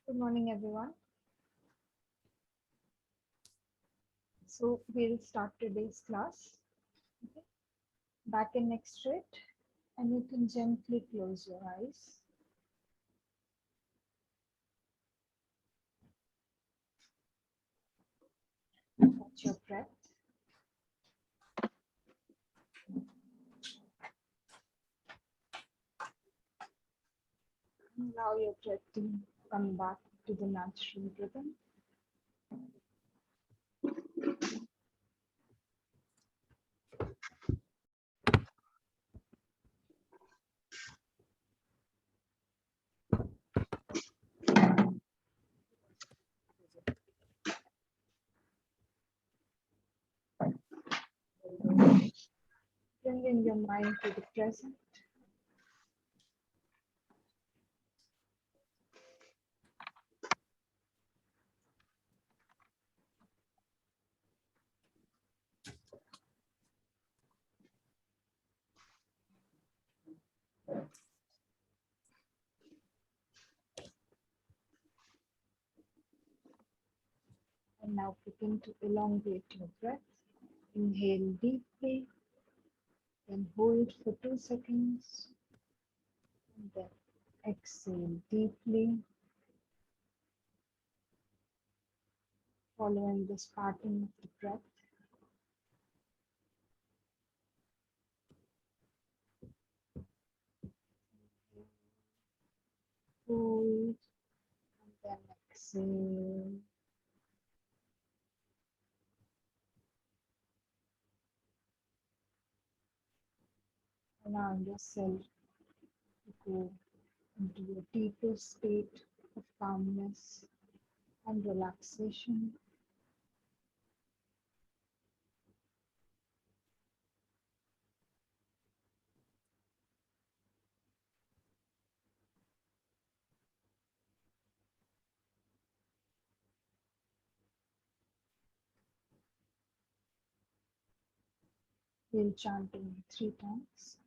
Good morning, everyone. So we'll start today's class. Okay. Back and neck straight, and you can gently close your eyes. Watch your breath. Allow your breath to come back to the natural rhythm. Bringing your mind to the present. And now begin to elongate your breath. Inhale deeply, then hold for 2 seconds, and then exhale deeply, following this pattern of the breath. Hold, and then exhale. Allow yourself to go into a deeper state of calmness and relaxation. We'll chant in 3 times,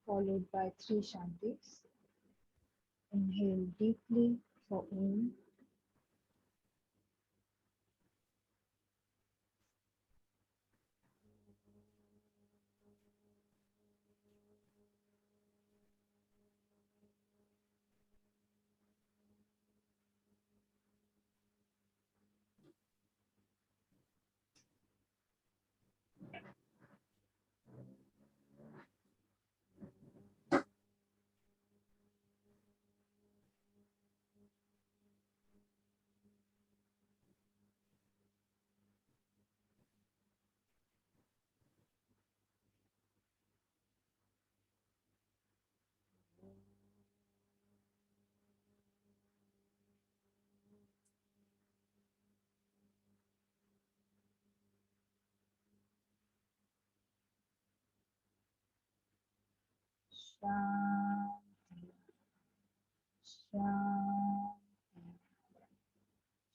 followed by 3 shantis. Inhale deeply for Om. Shanti, Shanti,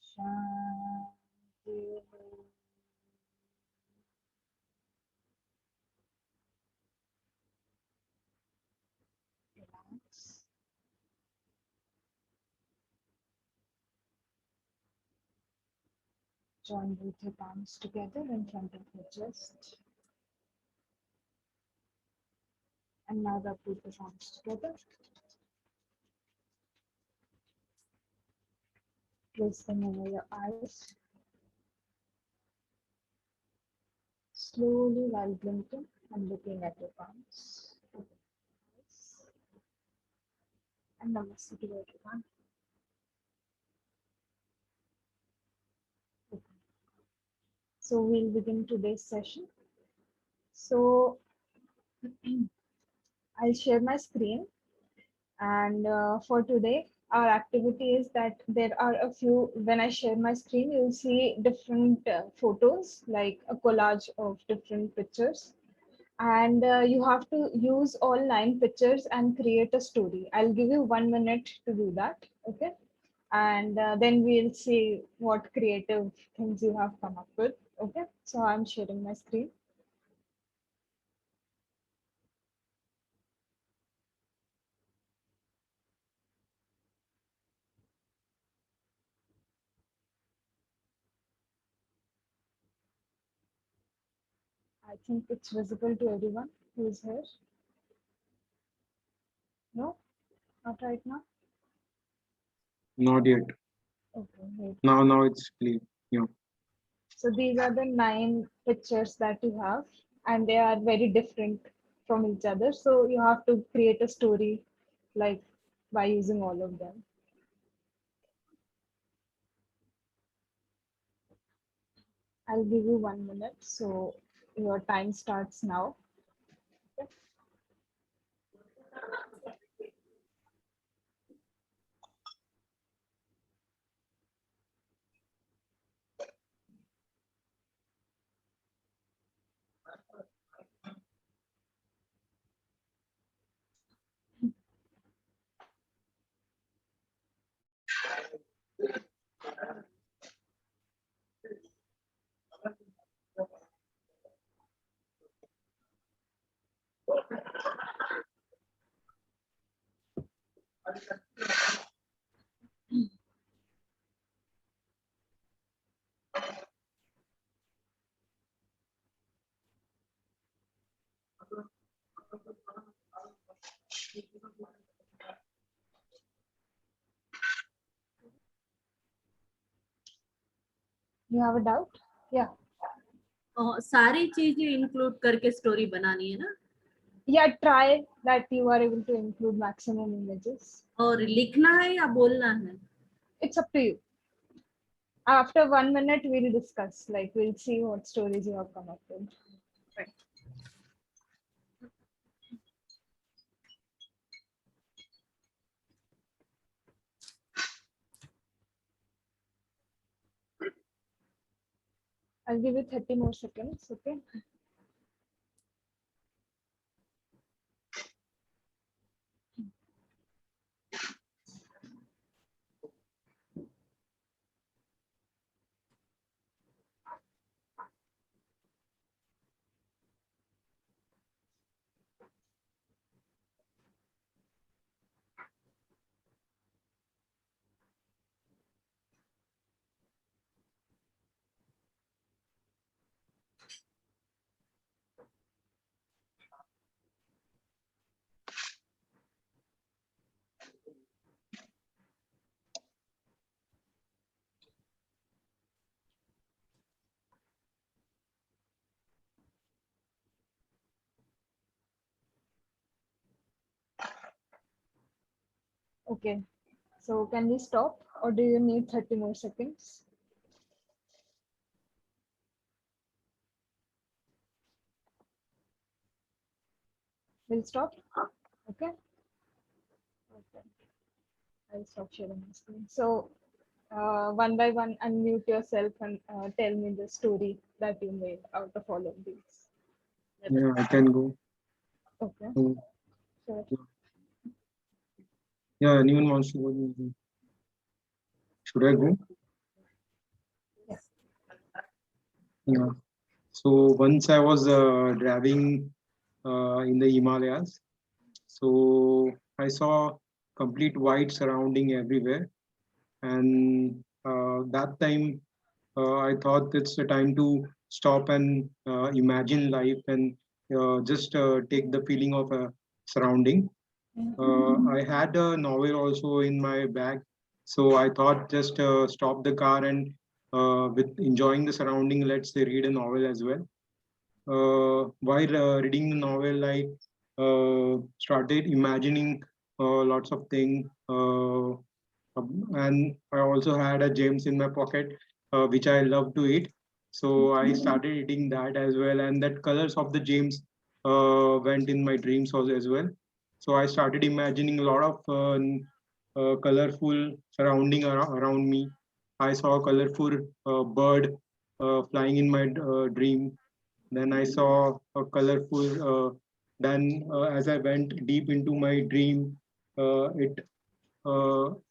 Shanti. Relax. Join both your palms together in front of your chest. And now rub both the palms together. Place them over your eyes. Slowly while blinking and looking at your palms. And namaste to everyone. Okay. So we'll begin today's session. So I'll share my screen, and for today our activity is that there are a few, when I share my screen you'll see different photos, like a collage of different pictures, and you have to use all 9 pictures and create a story. I'll give you 1 minute to do that, okay? And then we'll see what creative things you have come up with, okay? So I'm sharing my screen. I think it's visible to everyone who is here. No, not right now. Not yet. Okay, wait. Now it's clear. Yeah. So these are the 9 pictures that you have, and they are very different from each other. So you have to create a story, like by using all of them. I'll give you 1 minute. So your time starts now. Okay. You have a doubt? Yeah. सारी चीजें include करके story बनानी है ना? Yeah, try that you are able to include maximum images. और लिखना है या बोलना है? It's up to you. After 1 minute, we'll discuss. Like, we'll see what stories you have come up with. Right. I'll give you 30 more seconds, okay? Okay, so can we stop or do you need 30 more seconds? We'll stop? Okay. Okay. I'll stop sharing my screen. So, one by one, unmute yourself and tell me the story that you made out of all of these. Yeah, I can go. Okay. Sure. Yeah, anyone wants to go? Should I go? Yes. Yeah. So once I was driving in the Himalayas. So I saw complete white surrounding everywhere, and that time I thought it's a time to stop and imagine life and just take the feeling of a surrounding. I had a novel also in my bag, so I thought just stop the car and with enjoying the surrounding, let's say read a novel as well. While reading the novel, I started imagining lots of things. And I also had a gems in my pocket, which I love to eat. So I started eating that as well, and that colors of the gems went in my dreams also as well. So I started imagining a lot of colorful surrounding around me. I saw a colorful bird flying in my dream. Then I saw a colorful. Then as I went deep into my dream, it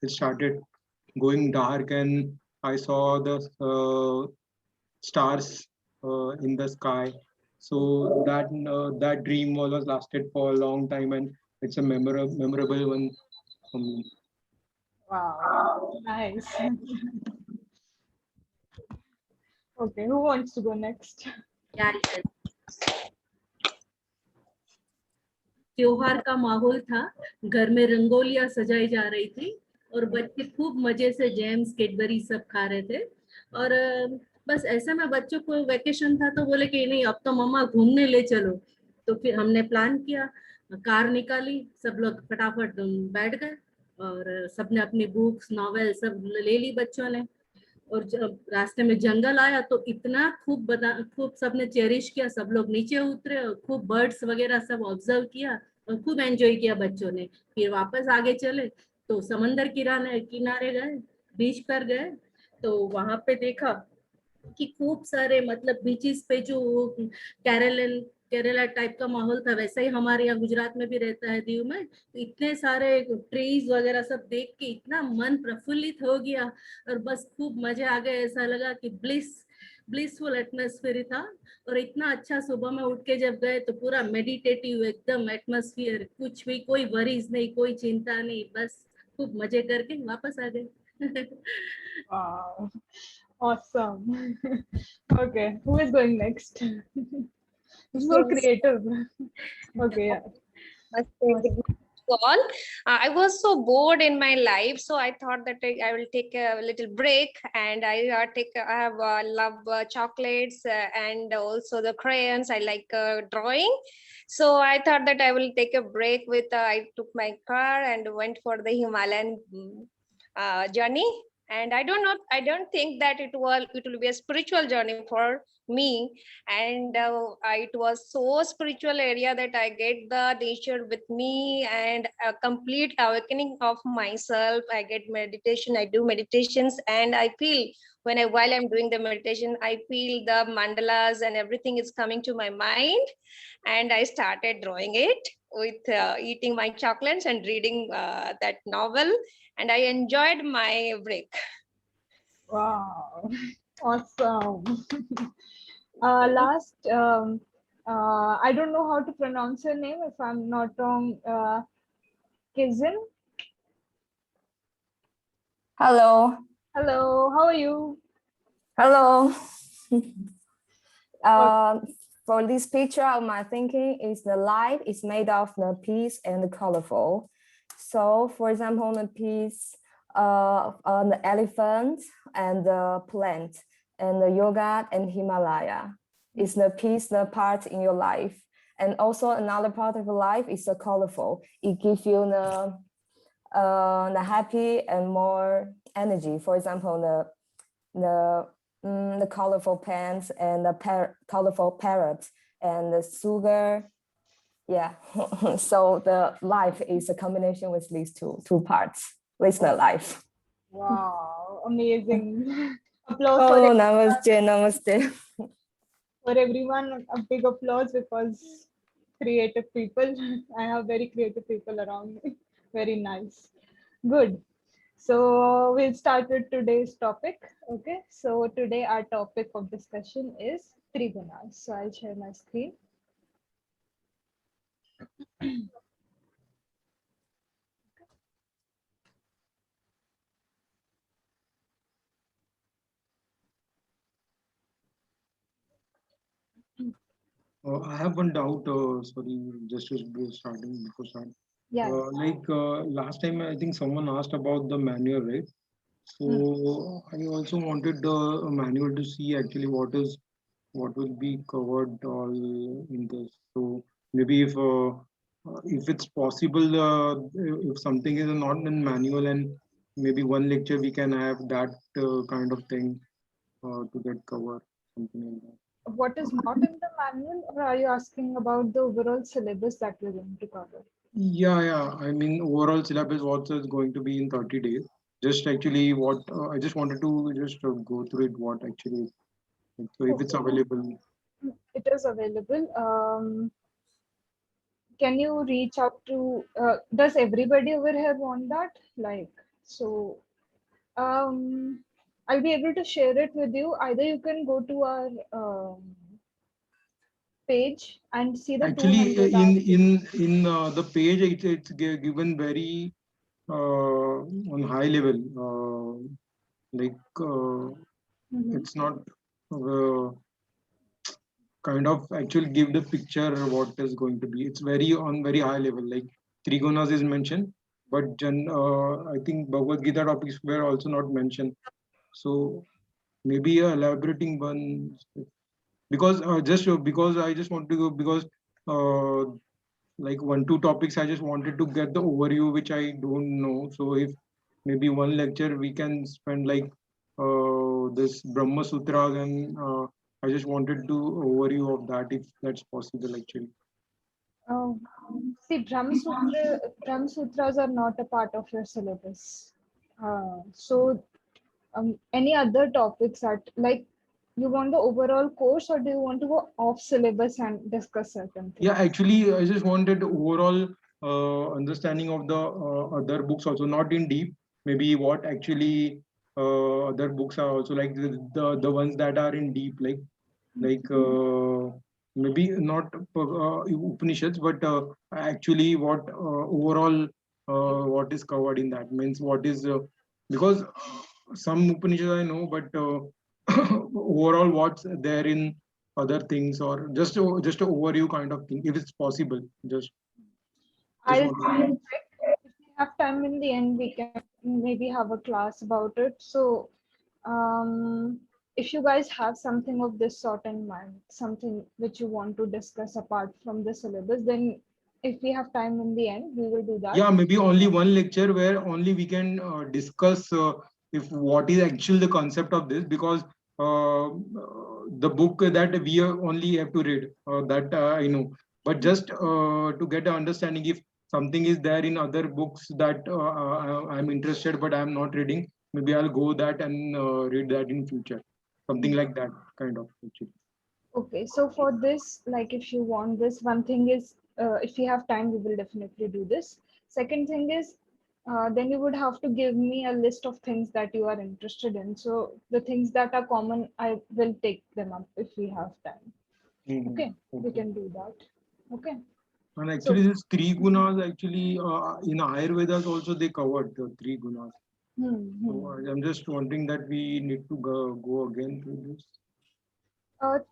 started going dark, and I saw the stars in the sky. So that dream was lasted for a long time, and it's a memorable one for me. Wow. Nice. Okay, who wants to go next? क्या लिखा है? त्योहार का माहौल था, घर में रंगोलियां सजाई जा रही थी और बच्चे खूब मजे से जैम्स कैडबरी सब खा रहे थे। और बस ऐसे में बच्चों को वेकेशन था तो बोले कि नहीं अब तो मम्मा घूमने ले चलो। तो फिर हमने प्लान किया, कार निकाली, सब लोग फटाफट बैठ गए और सबने अपनी बुक्स नॉवेल सब ले ली बच्चों ने। और जब रास्ते में जंगल आया तो इतना खूब सबने चेरिश किया, सब लोग नीचे उतरे और खूब बर्ड्स वगैरह सब ऑब्जर्व किया और खूब एंजॉय किया बच्चों ने। फिर वापस आगे चले तो समंदर किनारे किनारे गए, बीच पर गए तो वहां पे देखा कि खूब सारे मतलब बीचेस पे जो केरला टाइप का माहौल था वैसा ही हमारे यहाँ गुजरात में भी रहता है, दीव में। तो इतने सारे ट्रीज वगैरह सब देख के इतना मन प्रफुल्लित हो गया और बस खूब मजे आ गए। ऐसा लगा कि ब्लिसफुल एटमॉस्फेयर था। और इतना अच्छा सुबह में उठ के जब गए तो पूरा मेडिटेटिव एकदम एटमॉस्फेयर, कुछ भी कोई वरीज नहीं, कोई चिंता नहीं, बस खूब मजे करके वापस आ गए। Wow. Awesome. Okay, who is going next? So Yes. creative. Okay, yeah. Namaste, good Awesome. morning to all. I was so bored in my life, so I thought that I will take a little break, and I have love chocolates and also the crayons. I like drawing, so I thought that I will take a break with. I took my car and went for the Himalayan journey. And I don't think that it will be a spiritual journey for me. And it was so spiritual area that I get the nature with me and a complete awakening of myself. I get meditation, I do meditations, and I feel while I'm doing the meditation, I feel the mandalas and everything is coming to my mind. And I started drawing it with eating my chocolates and reading that novel, and I enjoyed my break. Wow. Awesome. Last, I don't know how to pronounce her name if I'm not wrong. Kizin. Hello. Hello, how are you? Hello. For this picture of my thinking is the life is made of the peace and the colorful. So for example, the piece on the elephant and the plant and the yoga and Himalaya is the piece, the part in your life. And also another part of your life is the colorful. It gives you the happy and more energy. For example, the colorful pants and the colorful parrot and the sugar. Yeah. So the life is a combination with these two parts. Listener life. Wow, amazing. Applause Oh, namaste, namaste. for everyone. A big applause because creative people. I have very creative people around me. Very nice. Good. So we'll start with today's topic. Okay. So today our topic of discussion is trigunas. So I'll share my screen. I have one doubt. Sorry, just to starting before start. Yeah. Last time, I think someone asked about the manual, right? So I also wanted the manual to see actually what will be covered all in this. So maybe if it's possible, if something is not in manual, and maybe one lecture we can have that kind of thing to get covered, something like that. What is not in the manual, or are you asking about the overall syllabus that we're going to cover? Yeah. I mean, overall syllabus, what is going to be in 30 days. Just actually what I just wanted to just go through it, what actually, so if it's Okay. available. It is available. Can you reach out to, does everybody over here want that? I'll be able to share it with you. Either you can go to our page and see the Actually, 200 hours. in the page, it's given very on high level. Mhm. It's not. Uh, kind of actually give the picture what is going to be. It's very on very high level, like trigunas is mentioned, but I think Bhagavad Gita topics were also not mentioned. So maybe a elaborating one, because because I just want to go, because like 1-2 topics I just wanted to get the overview which I don't know. So if maybe one lecture we can spend like this Brahma Sutras, and I just wanted to overview of that if that's possible actually. See, Brahma Sutras are not a part of your syllabus. So, any other topics that like you want the overall course, or do you want to go off syllabus and discuss certain things? Yeah, actually, I just wanted overall understanding of the other books also, not in deep. Maybe what actually other books are also, like the ones that are in deep, like maybe not Upanishads, but actually what overall what is covered in that, means what is because some Upanishads I know, but overall what's there in other things, or just an overview kind of thing, if it's possible. I'll check. If we have time in the end, we can maybe have a class about it. So, if you guys have something of this sort in mind, something which you want to discuss apart from the syllabus, then if we have time in the end, we will do that. Yeah, maybe only one lecture where only we can discuss if what is actually the concept of this, because the book that we only have to read, that I know, but just to get an understanding, if something is there in other books that I'm interested but I'm not reading, maybe I'll go that and read that in future, something like that kind of actually. Okay, so for this, like if you want this, one thing is, if you have time, we will definitely do this. Second thing is, then you would have to give me a list of things that you are interested in. So the things that are common, I will take them up if we have time. Okay, we can do that. Okay. And actually, this three gunas actually in Ayurvedas also they covered the three gunas. So I'm just wondering that we need to go again through this.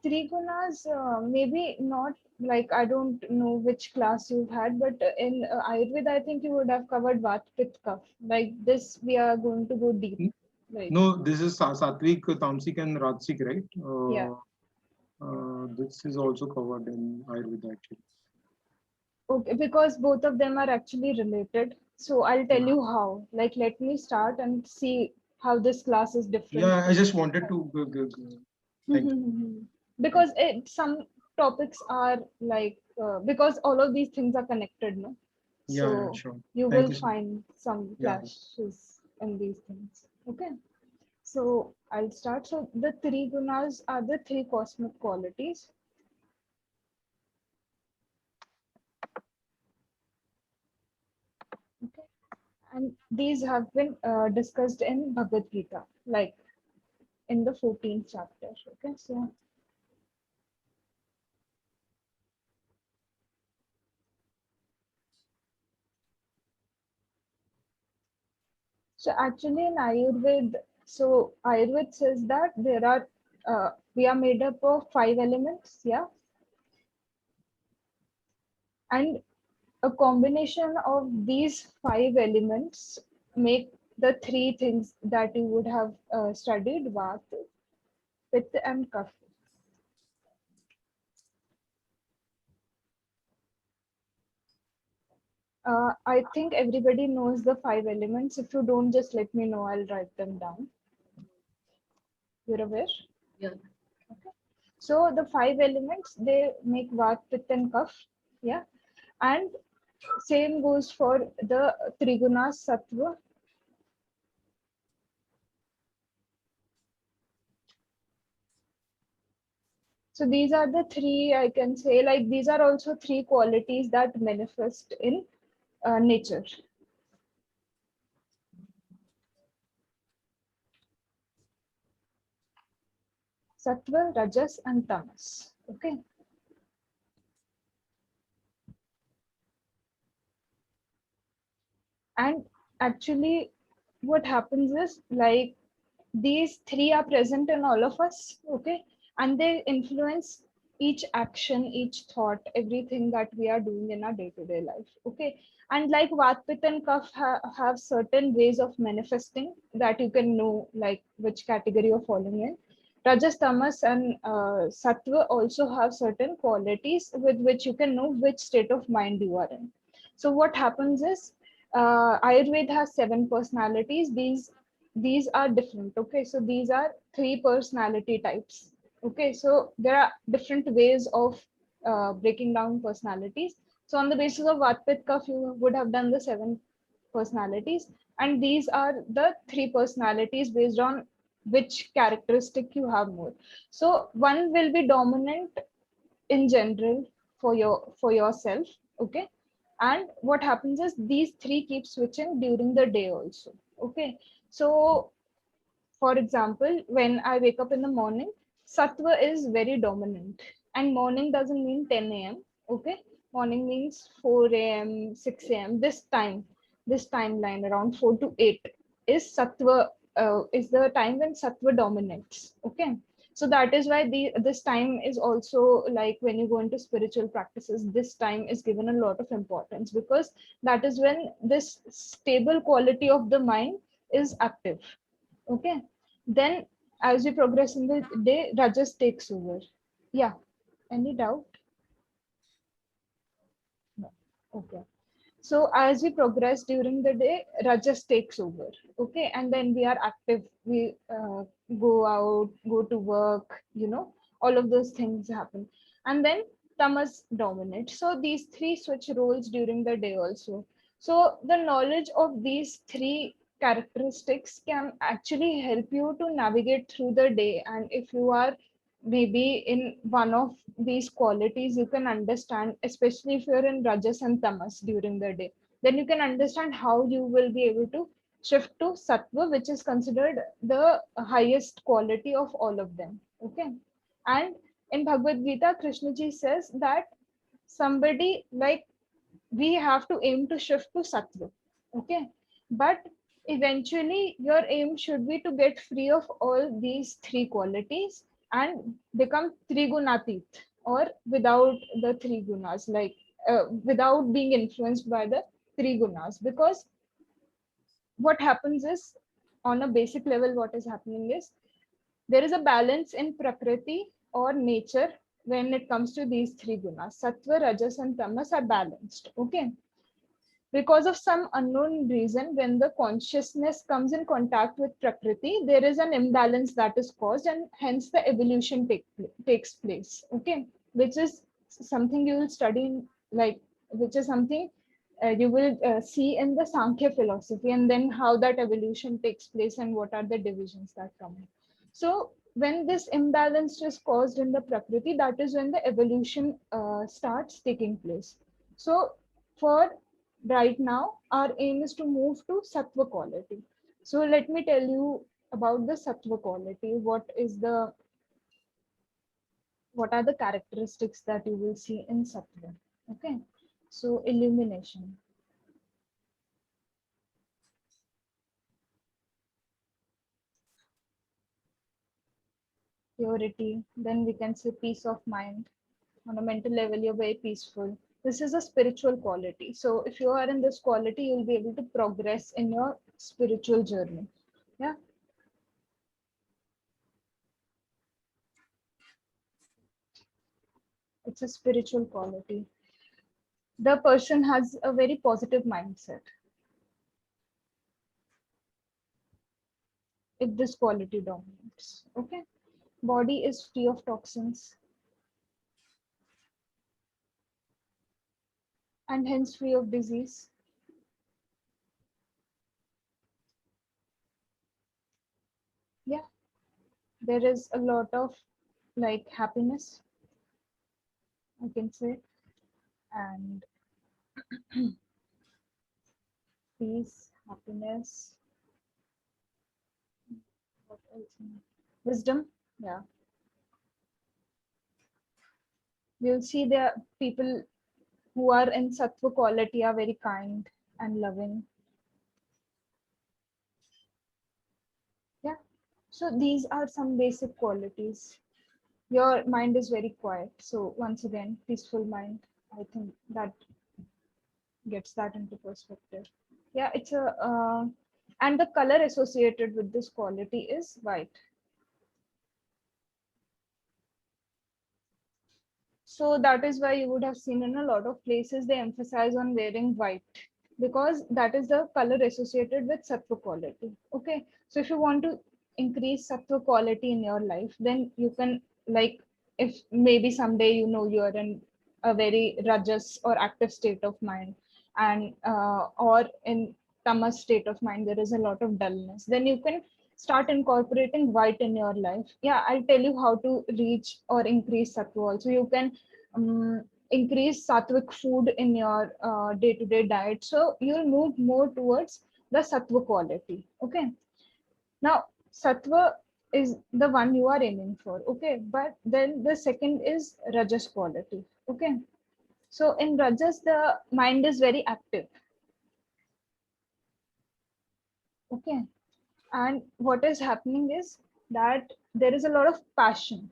Trigunas, maybe not, like I don't know which class you've had, but in Ayurveda, I think you would have covered Vat, Pitta, Kapha. Like this, we are going to go deep. Right? No, this is Sattvic, Tamasic, and Rajasic, right? Yeah. This is also covered in Ayurveda actually. Okay, because both of them are actually related. So I'll tell you how. Like, let me start and see how this class is different. Yeah, I just wanted to thank you. Because some topics are like, because all of these things are connected, no? So sure. you Thank will you, sir. find some clashes in these things. Okay. So I'll start. So the three gunas are the three cosmic qualities. Okay. And these have been discussed in Bhagavad Gita, like in the 14th chapter. Okay, so actually in Ayurveda, so Ayurveda says that there are we are made up of 5 elements, yeah, and a combination of these 5 elements make the 3 things that you would have studied: Vata, Pitta, and Kapha. I think everybody knows the 5 elements. If you don't, just let me know. I'll write them down. You're aware? Yeah. Okay. So the 5 elements, they make Vata, Pitta, and Kapha. Yeah. And same goes for the trigunas, Sattva. So these are the 3, I can say, like these are also 3 qualities that manifest in nature. Sattva, Rajas, and Tamas. Okay. And actually, what happens is, like, these 3 are present in all of us. Okay. And they influence each action, each thought, everything that we are doing in our day-to-day life. Okay. And like Vat, Pitta, and Kapha have certain ways of manifesting that you can know, like which category you're falling in. Rajas, Tamas, and Sattva also have certain qualities with which you can know which state of mind you are in. So what happens is, Ayurveda has 7 personalities. These are different. Okay, so these are 3 personality types. Okay, so there are different ways of breaking down personalities. So on the basis of Vatpit Kaf, you would have done the 7 personalities, and these are the 3 personalities based on which characteristic you have more. So one will be dominant in general for yourself. Okay, and what happens is these 3 keep switching during the day also. Okay, so for example, when I wake up in the morning, Sattva is very dominant. And morning doesn't mean 10 a.m. Okay. Morning means 4 a.m., 6 a.m. This timeline around 4 to 8 is Sattva, is the time when Sattva dominates. Okay. So that is why this time is also like when you go into spiritual practices, this time is given a lot of importance, because that is when this stable quality of the mind is active. Okay, then as you progress in the day, Rajas takes over. Yeah, any doubt? No. Okay, so as we progress during the day, Rajas takes over. Okay, and then we are active. We go out, go to work, all of those things happen. And then Tamas dominates. So these 3 switch roles during the day also. So the knowledge of these 3 characteristics can actually help you to navigate through the day. And if you are maybe in one of these qualities, you can understand, especially if you're in Rajas and Tamas during the day, then you can understand how you will be able to shift to Sattva, which is considered the highest quality of all of them. Okay. And in Bhagavad Gita, Krishna ji says that somebody, like, we have to aim to shift to Sattva. Okay. But eventually your aim should be to get free of all these 3 qualities and become trigunatit, or without the 3 gunas, like without being influenced by the 3 gunas. Because what happens is, on a basic level, what is happening is there is a balance in Prakriti or nature. When it comes to these 3 gunas, Sattva, Rajas, and Tamas are balanced. Okay. Because of some unknown reason, when the consciousness comes in contact with Prakriti, there is an imbalance that is caused, and hence the evolution takes place. Okay, which is something you will study, like, which is something you will see in the Sankhya philosophy, and then how that evolution takes place and what are the divisions that come in. So when this imbalance is caused in the Prakriti, that is when the evolution starts taking place. So for right now, our aim is to move to Sattva quality. So let me tell you about the Sattva quality. What are the characteristics that you will see in Sattva? Okay, so illumination, purity, then we can say peace of mind. On a mental level, you're very peaceful. This is a spiritual quality. So if you are in this quality, you'll be able to progress in your spiritual journey. Yeah. It's a spiritual quality. The person has a very positive mindset if this quality dominates. Okay. Body is free of toxins and hence free of disease. Yeah. There is a lot of, like, happiness, I can say, and peace, happiness. What else? Wisdom. Yeah. You'll see the people who are in Sattva quality are very kind and loving. Yeah. So these are some basic qualities. your mind is very quiet. So once again, peaceful mind, I think that gets that into perspective. Yeah, it's a and the color associated with this quality is white. So that is why you would have seen in a lot of places they emphasize on wearing white, because that is the color associated with sattva quality. Okay, so if you want to increase sattva quality in your life, then you can, like, if maybe someday you know you are in a very rajas or active state of mind, and or in tamas state of mind there is a lot of dullness, then you can start incorporating white in your life. Yeah, I'll tell you how to reach or increase sattva also. You can increase sattvic food in your day-to-day diet, so you'll move more towards the sattva quality. Okay, now sattva is the one you are aiming for. Okay, but then the second is rajas quality. Okay, so in rajas the mind is very active. Okay, and what is happening is that there is a lot of passion.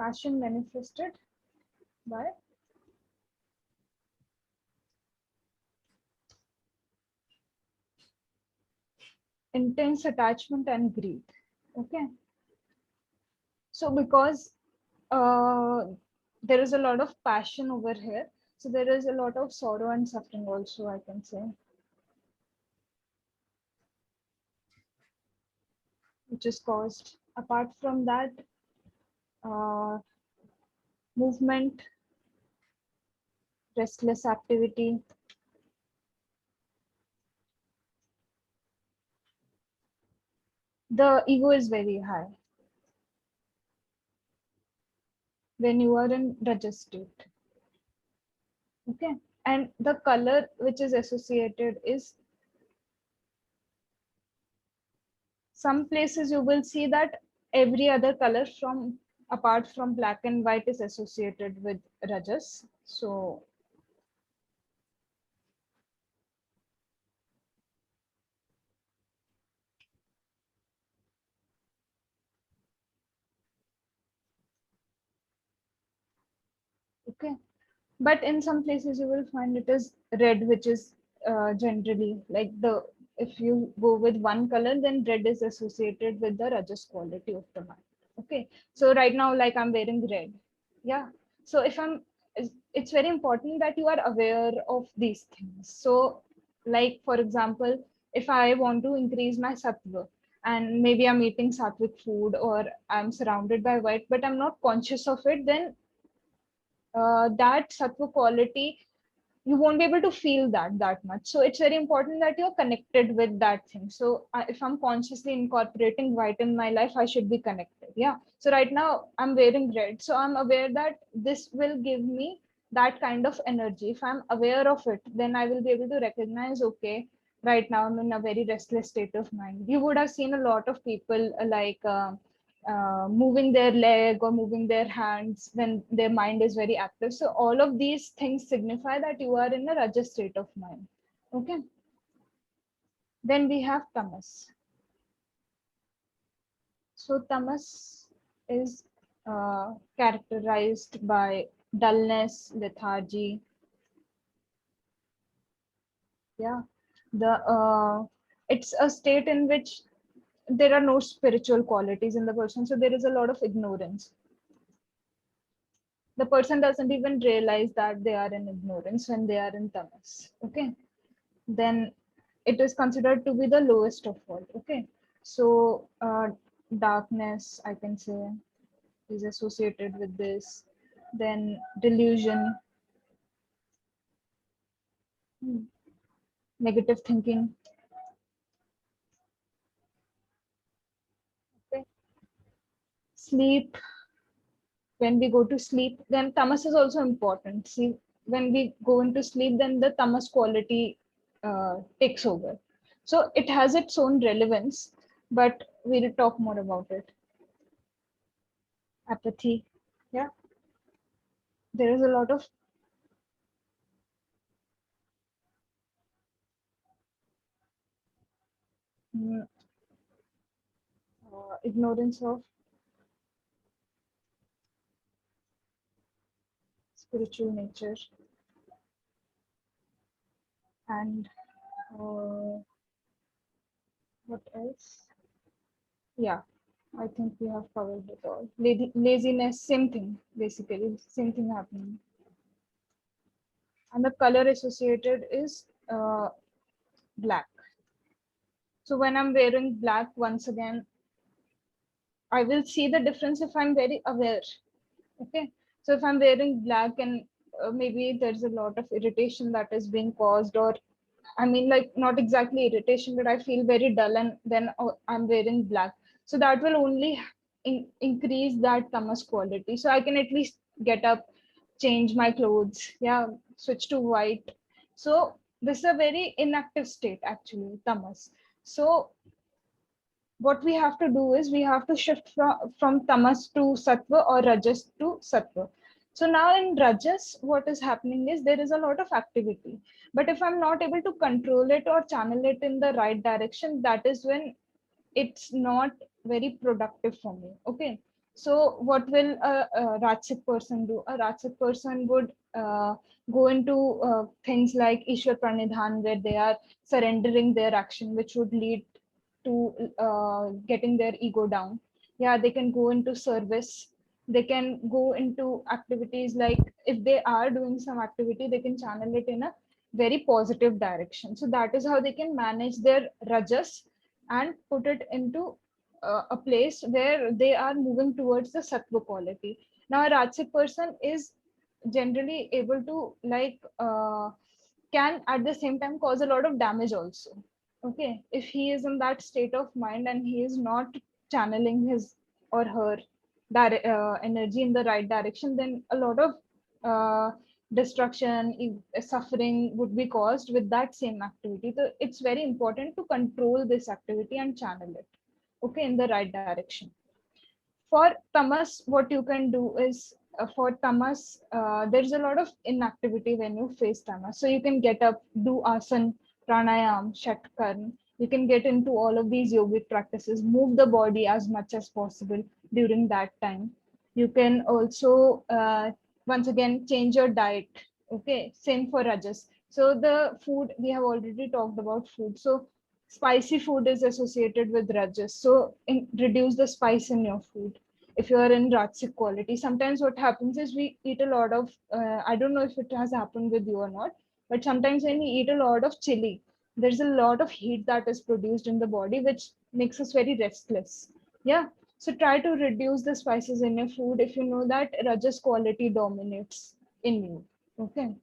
Passion manifested by intense attachment and greed. Okay, so because there is a lot of passion over here, so there is a lot of sorrow and suffering also, I can say, which is caused. Apart from that, uh, movement, restless activity, the ego is very high when you are in rajas state. Okay, and the color which is associated is, some places you will see that every other color from apart from black and white is associated with rajas. So okay, but in some places you will find it is red, which is generally like the, if you go with one color, then red is associated with the rajas quality of the mind. Okay, so right now, like, I'm wearing red. Yeah, so if I'm, it's very important that you are aware of these things. So, like, for example, if I want to increase my sattva, and maybe I'm eating sattvic food or I'm surrounded by white, but I'm not conscious of it, then that sattva quality, you won't be able to feel that much. So it's very important that you're connected with that thing. So if I'm consciously incorporating white in my life, I should be connected. Yeah, so right now I'm wearing red, so I'm aware that this will give me that kind of energy. If I'm aware of it, then I will be able to recognize, okay, right now I'm in a very restless state of mind. You would have seen a lot of people moving their leg or moving their hands when their mind is very active. So all of these things signify that you are in a rajas state of mind. Okay. Then we have tamas. So tamas is characterized by dullness, lethargy. Yeah, the it's a state in which there are no spiritual qualities in the person, so there is a lot of ignorance. The person doesn't even realize that they are in ignorance when they are in tamas. Okay, then it is considered to be the lowest of all. Okay, so darkness, I can say, is associated with this. Then delusion, negative thinking. Okay, sleep, when we go to sleep, then tamas is also important. See, when we go into sleep, then the tamas quality takes over. So it has its own relevance, but we'll talk more about it. Apathy. Yeah, there is a lot of mm, ignorance of spiritual nature, and what else? Yeah, I think we have covered it all. Laziness, same thing, basically, same thing happening. And the color associated is black. So when I'm wearing black, once again, I will see the difference if I'm very aware. Okay. So if I'm wearing black and maybe there's a lot of irritation that is being caused, or I mean, like not exactly irritation, but I feel very dull, and then I'm wearing black. So that will only increase that tamas quality. So I can at least get up, change my clothes, yeah, switch to white. So this is a very inactive state, actually, tamas. So what we have to do is we have to shift from tamas to sattva or rajas to sattva. So now in rajas, what is happening is there is a lot of activity. But if I'm not able to control it or channel it in the right direction, that is when it's not very productive for me. Okay. So what will a Rajasic person do? A Rajasic person would go into things like Ishwar Pranidhan, where they are surrendering their action, which would lead to getting their ego down. Yeah, they can go into service. They can go into activities like, if they are doing some activity, they can channel it in a very positive direction. So that is how they can manage their rajas and put it into a place where they are moving towards the sattva quality. Now, a Rajasic person is generally able to can at the same time cause a lot of damage also. Okay, if he is in that state of mind and he is not channeling his or her energy in the right direction, then a lot of destruction, suffering would be caused with that same activity. So it's very important to control this activity and channel it, okay, in the right direction. For tamas, what you can do is, for tamas, there's a lot of inactivity when you face tamas. So you can get up, do asan, pranayam, shatkarm. You can get into all of these yogic practices, move the body as much as possible during that time. You can also once again change your diet. Okay, same for rajas. So the food, we have already talked about food. So spicy food is associated with rajas. So reduce the spice in your food. If you are in Rajasic quality, sometimes what happens is we eat a lot of, I don't know if it has happened with you or not, but sometimes when we eat a lot of chili, there's a lot of heat that is produced in the body, which makes us very restless. Yeah. So try to reduce the spices in your food if you know that Rajas quality dominates in you. Okay.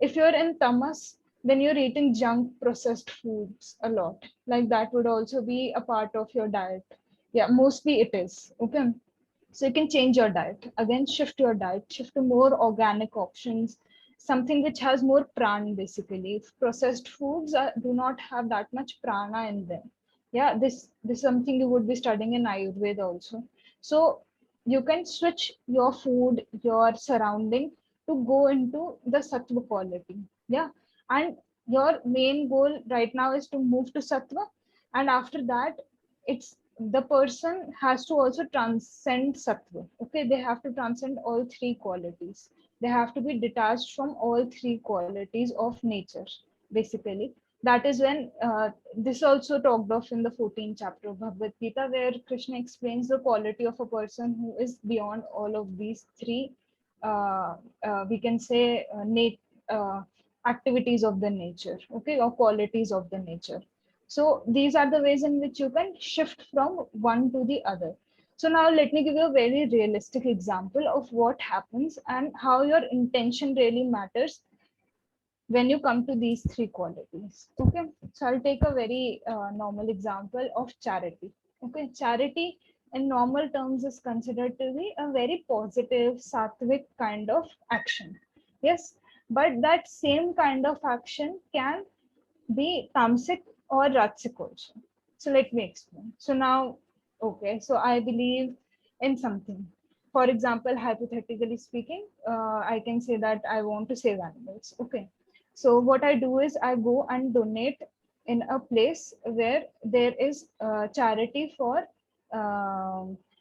If you're in tamas, then you're eating junk processed foods a lot. Like that would also be a part of your diet. Yeah, mostly it is. Okay. So you can change your diet. Again, shift your diet, shift to more organic options, something which has more prana basically. If processed foods do not have that much prana in them. Yeah, this is something you would be studying in Ayurveda also. So you can switch your food, your surrounding to go into the sattva quality. Yeah. And your main goal right now is to move to sattva. And after that, it's the person has to also transcend sattva. Okay, they have to transcend all three qualities. They have to be detached from all three qualities of nature, basically. That is when this also talked of in the 14th chapter of Bhagavad Gita, where Krishna explains the quality of a person who is beyond all of these three, we can say, activities of the nature, okay, or qualities of the nature. So these are the ways in which you can shift from one to the other. So now let me give you a very realistic example of what happens and how your intention really matters when you come to these three qualities. Okay, so I'll take a very normal example of charity. Okay, charity in normal terms is considered to be a very positive, sattvic kind of action. Yes, but that same kind of action can be tamasic or rajasic also. So let me explain. So now, okay, so I believe in something. For example, hypothetically speaking, I can say that I want to save animals. Okay. So what I do is I go and donate in a place where there is charity for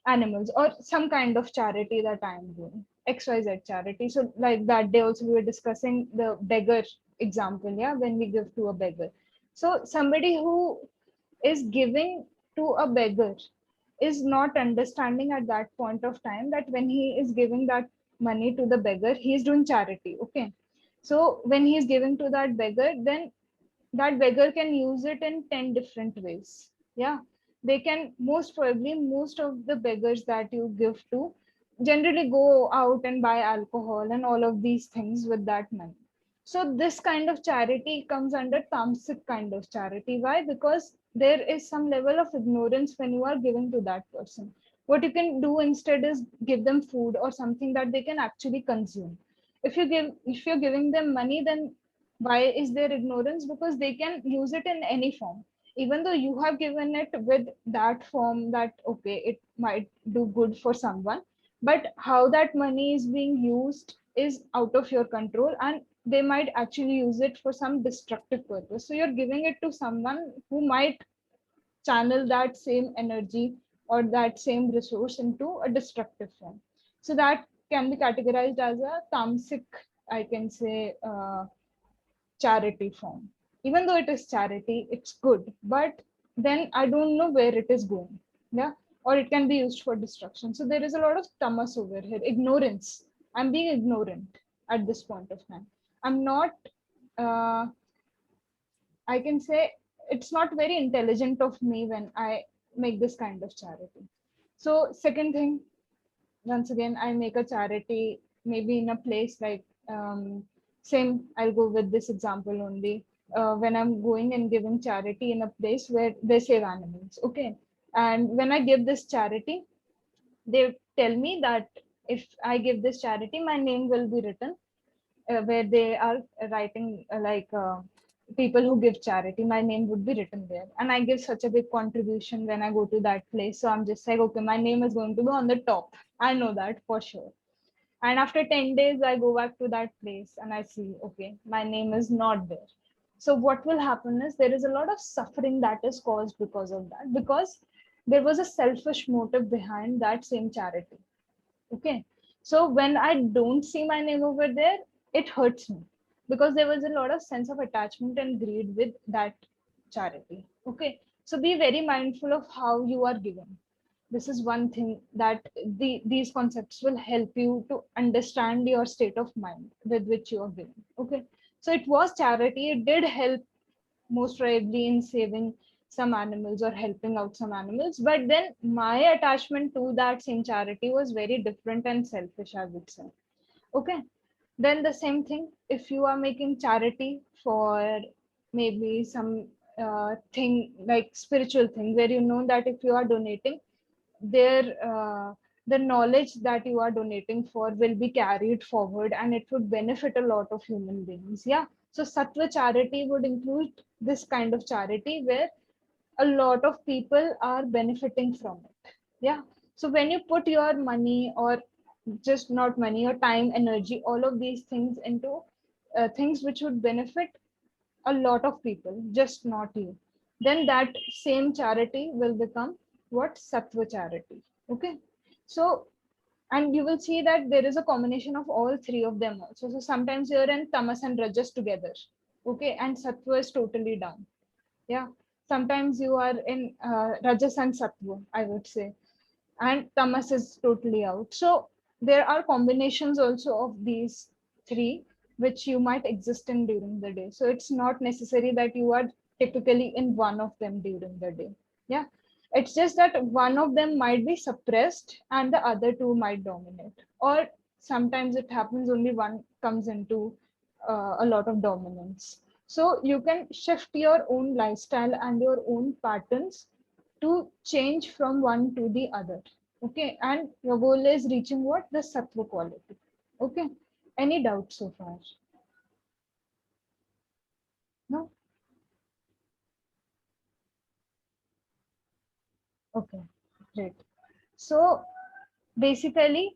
animals, or some kind of charity that I am doing, XYZ charity. So like that day also we were discussing the beggar example, yeah, when we give to a beggar. So somebody who is giving to a beggar is not understanding at that point of time that when he is giving that money to the beggar, he is doing charity. Okay. So when he is giving to that beggar, then that beggar can use it in 10 different ways. Yeah. They can, most probably, most of the beggars that you give to generally go out and buy alcohol and all of these things with that money. So this kind of charity comes under tamasic kind of charity. Why? Because there is some level of ignorance when you are giving to that person. What you can do instead is give them food or something that they can actually consume. If you're giving them money, then why is there ignorance? Because they can use it in any form. Even though you have given it with that form that okay, it might do good for someone, but how that money is being used is out of your control, and they might actually use it for some destructive purpose. So you're giving it to someone who might channel that same energy or that same resource into a destructive form. So that can be categorized as a tamasic, I can say, charity form. Even though it is charity, it's good, but then I don't know where it is going. Yeah. Or it can be used for destruction. So there is a lot of tamas over here, ignorance. I'm being ignorant at this point of time. I'm not, uh, I can say it's not very intelligent of me when I make this kind of charity. So, second thing, once again, I make a charity maybe in a place like same, I'll go with this example only. When I'm going and giving charity in a place where they save animals, okay, and when I give this charity, they tell me that if I give this charity, my name will be written where they are writing people who give charity, my name would be written there, and I give such a big contribution when I go to that place. So I'm just like, okay, my name is going to be on the top. I know that for sure. And after 10 days, I go back to that place and I see, okay, my name is not there. So what will happen is there is a lot of suffering that is caused because of that, because there was a selfish motive behind that same charity. Okay. So when I don't see my name over there, it hurts me because there was a lot of sense of attachment and greed with that charity. Okay. So be very mindful of how you are giving. This is one thing that these concepts will help you to understand your state of mind with which you are giving. Okay. So it was charity. It did help most probably in saving some animals or helping out some animals, but then my attachment to that same charity was very different and selfish, I would say. Okay. Then the same thing, if you are making charity for maybe some thing like spiritual thing, where you know that if you are donating there, the knowledge that you are donating for will be carried forward and it would benefit a lot of human beings. Yeah. So Sattva charity would include this kind of charity where a lot of people are benefiting from it. Yeah. So when you put your money, or just not money, your time, energy, all of these things into things which would benefit a lot of people, just not you, then that same charity will become what? Sattva charity. Okay. So, and you will see that there is a combination of all three of them also. So sometimes you're in tamas and rajas together. Okay. And sattva is totally down. Yeah. Sometimes you are in rajas and sattva, I would say, and tamas is totally out. So there are combinations also of these three which you might exist in during the day. So it's not necessary that you are typically in one of them during the day. Yeah. It's just that one of them might be suppressed and the other two might dominate. Or sometimes it happens only one comes into a lot of dominance. So you can shift your own lifestyle and your own patterns to change from one to the other. Okay. And your goal is reaching what? The sattva quality. Okay. Any doubts so far? No? Okay. Great. So basically,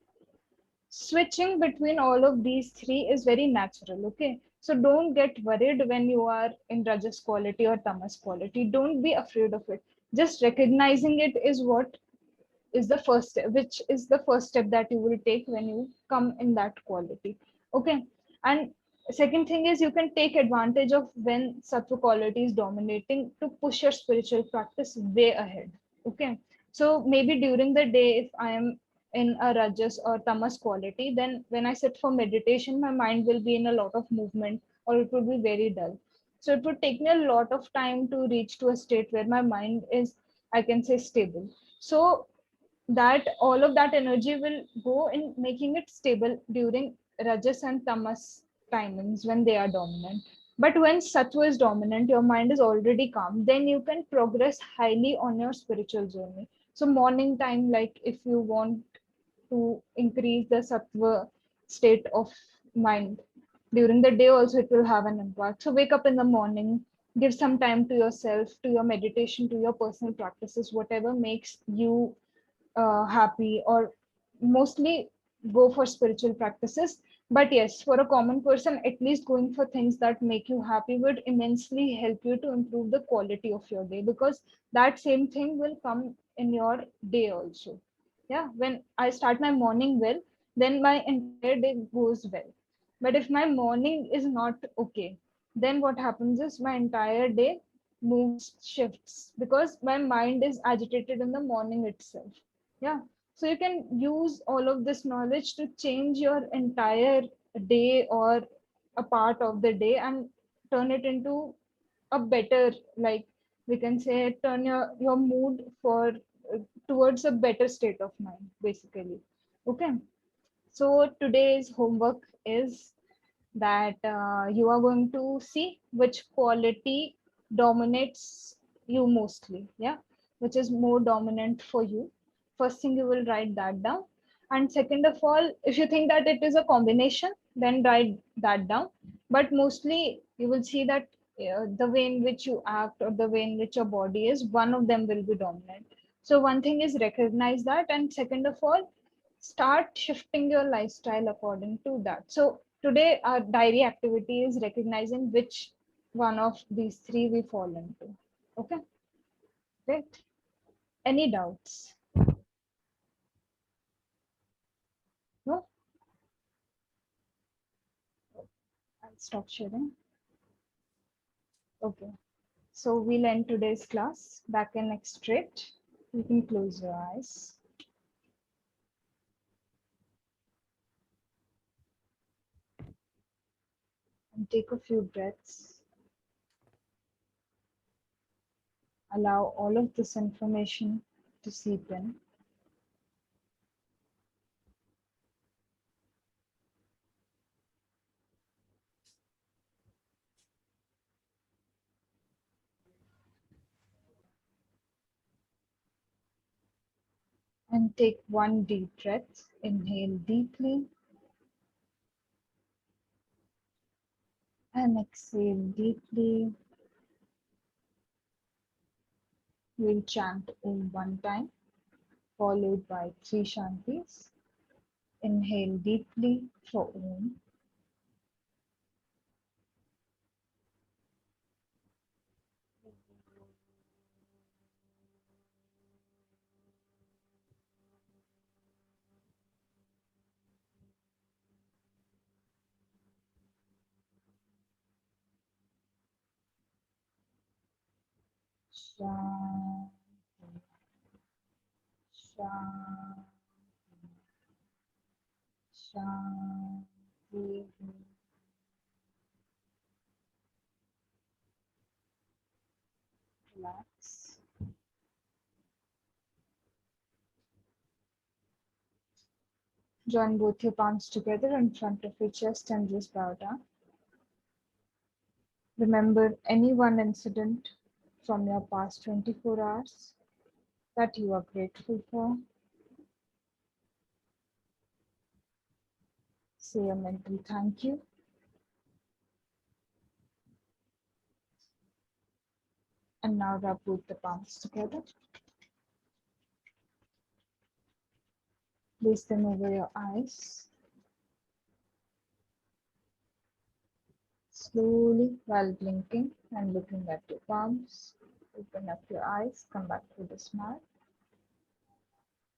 switching between all of these three is very natural. Okay. So don't get worried when you are in Rajas quality or Tamas quality. Don't be afraid of it. Just recognizing it is what is the first step, which is the first step that you will take when you come in that quality. Okay. And second thing is, you can take advantage of when sattva quality is dominating to push your spiritual practice way ahead. Okay. So maybe during the day, if I am in a rajas or tamas quality, then when I sit for meditation, my mind will be in a lot of movement, or it will be very dull. So it would take me a lot of time to reach to a state where my mind is, I can say, stable. So that all of that energy will go in making it stable during rajas and tamas timings when they are dominant. But when sattva is dominant, your mind is already calm, then you can progress highly on your spiritual journey. So morning time, like if you want to increase the sattva state of mind, during the day also it will have an impact. So wake up in the morning, give some time to yourself, to your meditation, to your personal practices, whatever makes you happy, or mostly go for spiritual practices. But yes, for a common person, at least going for things that make you happy would immensely help you to improve the quality of your day, because that same thing will come in your day also. Yeah, when I start my morning well, then my entire day goes well. But if my morning is not okay, then what happens is my entire day moves, shifts, because my mind is agitated in the morning itself. Yeah. So you can use all of this knowledge to change your entire day, or a part of the day, and turn it into a better, like we can say, turn your mood for towards a better state of mind, basically. Okay. So today's homework is that you are going to see which quality dominates you mostly. Yeah, which is more dominant for you. First thing, you will write that down. And second of all, if you think that it is a combination, then write that down. But mostly you will see that the way in which you act, or the way in which your body is, one of them will be dominant. So one thing is recognize that, and second of all, start shifting your lifestyle according to that. So today our diary activity is recognizing which one of these three we fall into. Okay, great. Any doubts? No? I'll stop sharing. Okay. So we'll end today's class. Back and neck straight. You can close your eyes. And take a few breaths. Allow all of this information to seep in. And take one deep breath. Inhale deeply. And exhale deeply. We'll chant Om one time, followed by three Shantis. Inhale deeply for Om. Shanti, Shanti, Shanti. Relax. Join both your palms together in front of your chest and just bow down. Remember any one incident from your past 24 hours that you are grateful for. Say a mental thank you. And now rub both the palms together. Place them over your eyes. slowly while blinking and looking at your palms. Open up your eyes, come back to the smile.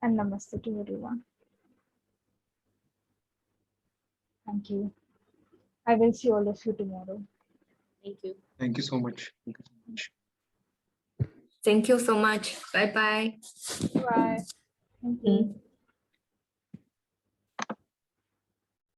And namaste to everyone. Thank you. I will see all of you tomorrow. Thank you. Thank you so much. Thank you so much. Thank you so much. Bye bye. Bye. Thank you.